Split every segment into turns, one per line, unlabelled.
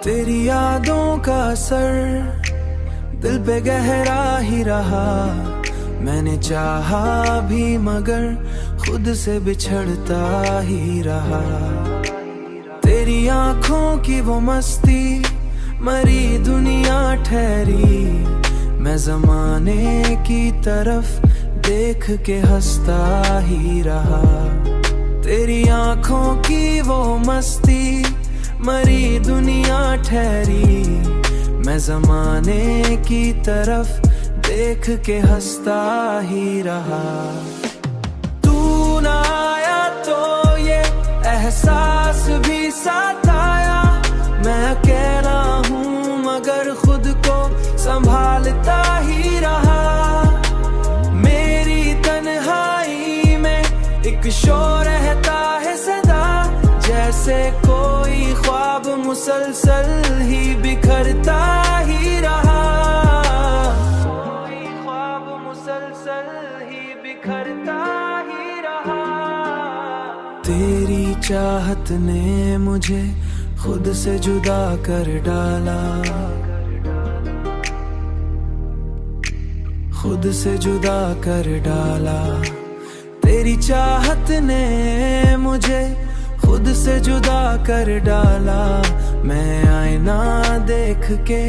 तेरी यादों का असर दिल पे गहरा ही रहा। मैंने चाहा भी मगर खुद से बिछड़ता ही रहा। तेरी आंखों की वो मस्ती मरी दुनिया ठहरी। मैं ज़माने की तरफ देख के हंसता ही रहा। तेरी आंखों की वो मस्ती मरी दुनिया ठहरी। मैं ज़माने की तरफ देख के हंसता ही रहा। तू ना आया तो ये एहसास भी साथ आया। मैं अकेला हूँ मगर खुद को संभालता ही रहा। मेरी तन्हाई में एक शोर रहता है सदा, जैसे कोई ख्वाब मुसलसल ही बिखरता ही रहा। कोई ख्वाब मुसलसल ही बिखरता ही रहा। तेरी चाहत ने मुझे खुद से जुदा कर डाला। खुद से जुदा कर डाला। तेरी चाहत ने मुझे खुद से जुदा कर डाला। मैं आईना देख के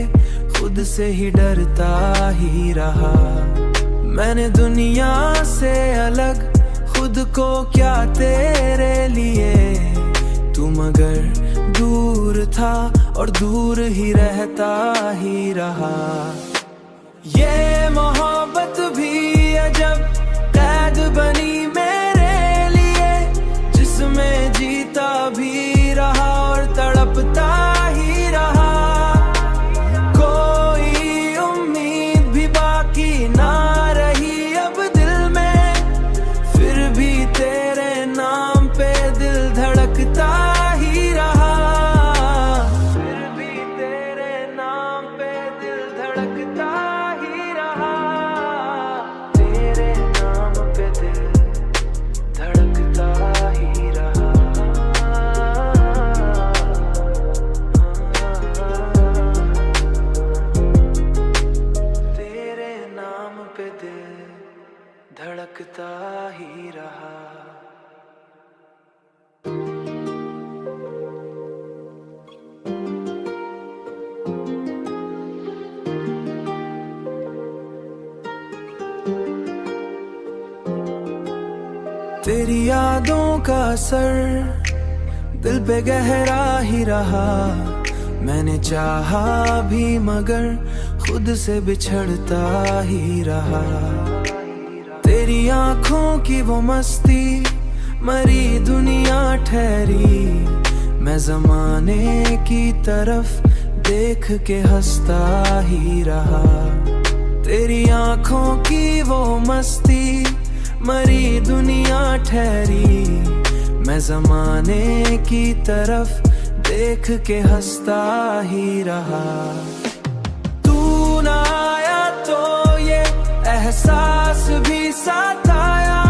खुद से ही डरता ही रहा। मैंने दुनिया से अलग खुद को क्या तेरे लिए। तू मगर दूर था और दूर ही रहता ही रहा। ये मोहब्बत भी अजब कैद बनी मेरे लिए, जिसमें जीता भी रहा और तड़पता ही रहा। कोई उम्मीद भी बाकी ना रही अब दिल में, फिर भी तेरे नाम पे दिल धड़कता ही रहा। फिर भी तेरे नाम पे दिल धड़कता ही रहा। तेरे नाम पे दिल धड़कता ही रहा। तेरे नाम पे दिल धड़कता ही रहा। तेरी यादों का असर दिल पे गहरा ही रहा। मैंने चाहा भी मगर खुद से बिछड़ता ही रहा। तेरी आंखों की वो मस्ती मरी दुनिया ठहरी। मैं ज़माने की तरफ देख के हंसता ही रहा। तेरी आंखों की वो मस्ती मरी दुनिया ठहरी। मैं ज़माने की तरफ देख के हंसता ही रहा। तू ना आया तो ये एहसास भी साथ आया।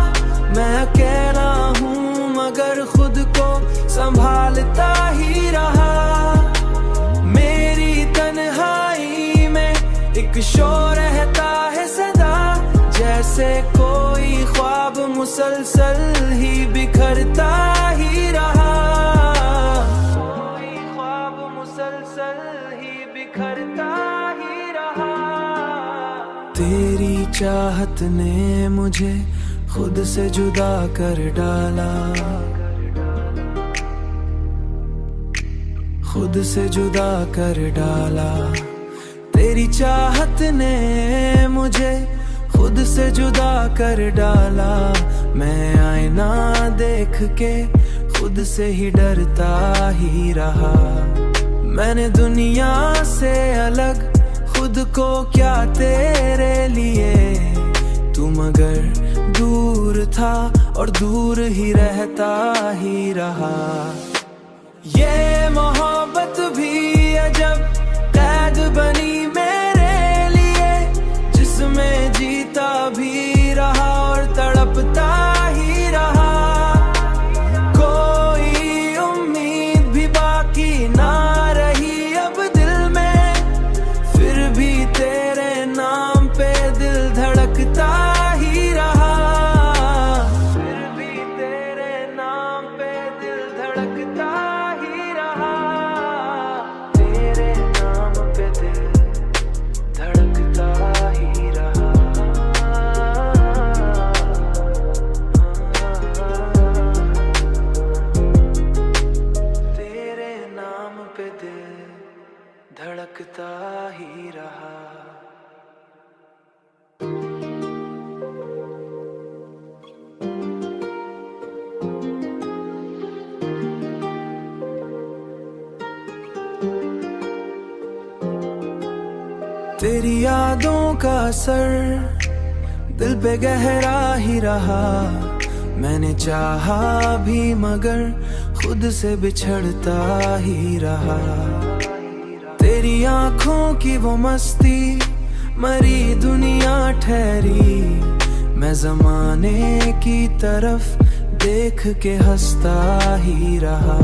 मैं अकेला हूँ मगर खुद को संभालता ही रहा। मेरी तन्हाई में एक शोर रहता है सदा, जैसे कोई ख्वाब मुसलसल ही बिखरता ही रहा। कोई ख्वाब मुसलसल ही बिखरता ही रहा। तेरी चाहत ने मुझे खुद से जुदा कर डाला। खुद से जुदा कर डाला। तेरी चाहत ने मुझे खुद से जुदा कर डाला। मैं आईना देख के खुद से ही डरता ही रहा। मैंने दुनिया से अलग खुद को क्या तेरे लिए। तू मगर दूर था और दूर ही रहता ही रहा। ये मोहब्बत भी अजब कैद बनी मेरे लिए, जिसमें जीता भी रहा और तड़पता ही रहा। कोई उम्मीद भी बाकी ना रही अब तेरी यादों का असर दिल पे गहरा ही रहा। मैंने चाहा भी मगर खुद से बिछड़ता ही रहा। तेरी आंखों की वो मस्ती मरी दुनिया ठहरी। मैं ज़माने की तरफ देख के हंसता ही रहा।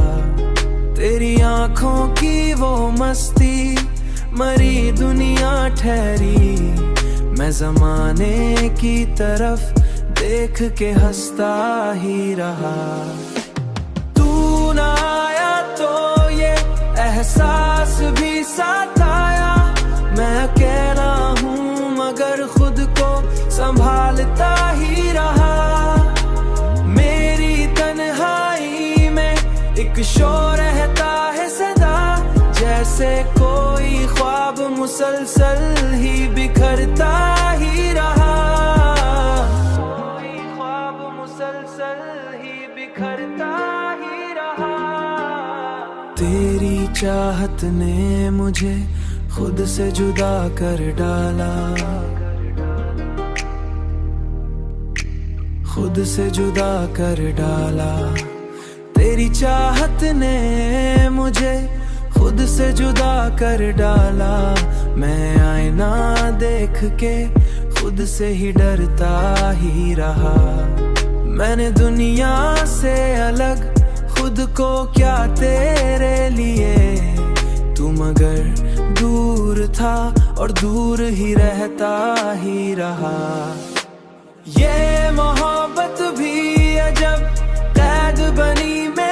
तेरी आंखों की वो मस्ती मरी दुनिया ठहरी। मैं ज़माने की तरफ देख के हंसता ही रहा। तू ना आया तो ये एहसास भी साथ आया। मैं अकेला हूँ मगर खुद को संभालता ही रहा। मेरी तन्हाई में एक शोर रहता है सदा, जैसे कोई ख्वाब मुसलसल ही बिखरता ही रहा। कोई ख्वाब मुसलसल ही बिखरता ही रहा। तेरी चाहत ने मुझे खुद से जुदा कर डाला। खुद से जुदा कर डाला। तेरी चाहत ने मुझे खुद से जुदा कर डाला। मैं आईना देख के खुद से ही डरता ही रहा। मैंने दुनिया से अलग खुद को क्या तेरे लिए। तू मगर दूर था और दूर ही रहता ही रहा। ये मोहब्बत भी अजब कैद बनी में